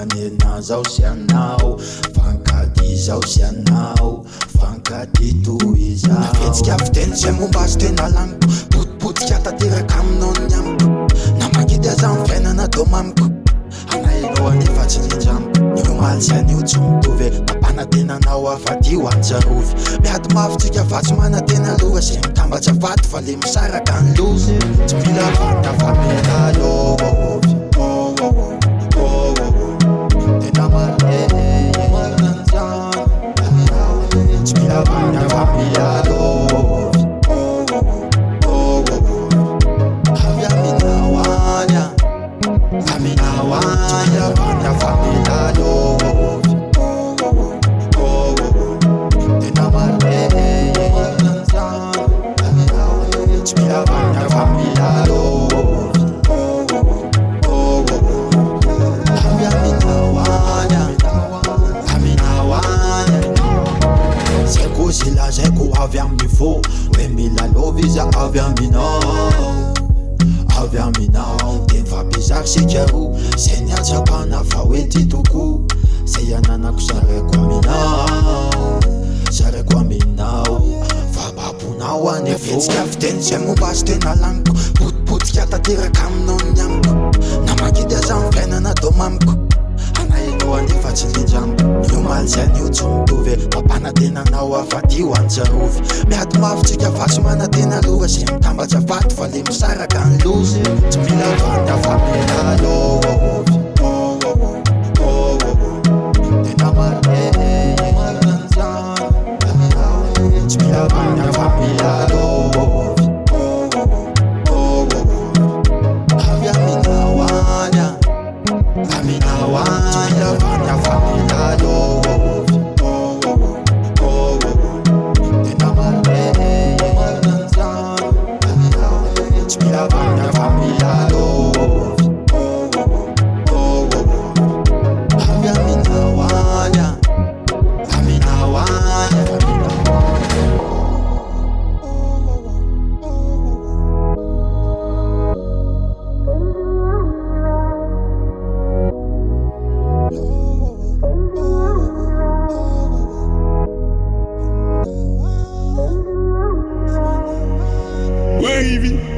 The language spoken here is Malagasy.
Fanena zao sy anao, fankady zao sy anao, fankady toy zao. Navetsika fiteny zay momba azy tena laniko, potipotika tanteraka aminao ny amiko. Namakidy aza amin'ny fiainana dô mamiko, anahinao anefa tsy nindramiko. Nio maly sy anio tsy mitovy, mampanatenanao afadio anjarovy. Miady mavitsika fa tsy manatena lova, sy mitambatsa vaty fa le misaraka ny lozy. Tsy mila vana fa mila lôvy. Tena marina zany, tsy mila vana fa mila lôvy. Avy aminao any, aminao any, vana fa mila lôvy. Tena marina zany, tsy mila vana fa mila lôvy. Zako avy amin'ny fô, hoe mila lôvy iza avy aminao, avy aminao. De mifampizary sika roa, zay niatsapana fa hoe ty toko, zay ananako sareko aminao, sareko aminao. Fa babonao ane fô, navetsika fiteny zay momba azy tena laniko, potipotika tanteraka aminao ny amiko. Namakidy aza amin'ny fiainana dô mamiko, anahinao anefa tsy nindramiko. Nio maly sy anio tsy mitovy, mampanatenanao afadio anjarovy. Miady mavitsika fa tsy manatena lova, sy mitambatsa vaty fa le misaraka ny lozy. Tsy mila vana fa mila lôvy. Tena marina zany, tsy mila vana fa mila lôvy. Avy aminao any, aminao any, vana fa mila lôvy. Tena marina zany, tsy mila vana fa mila lôvy. Avy aminao any, aminao any. Waving.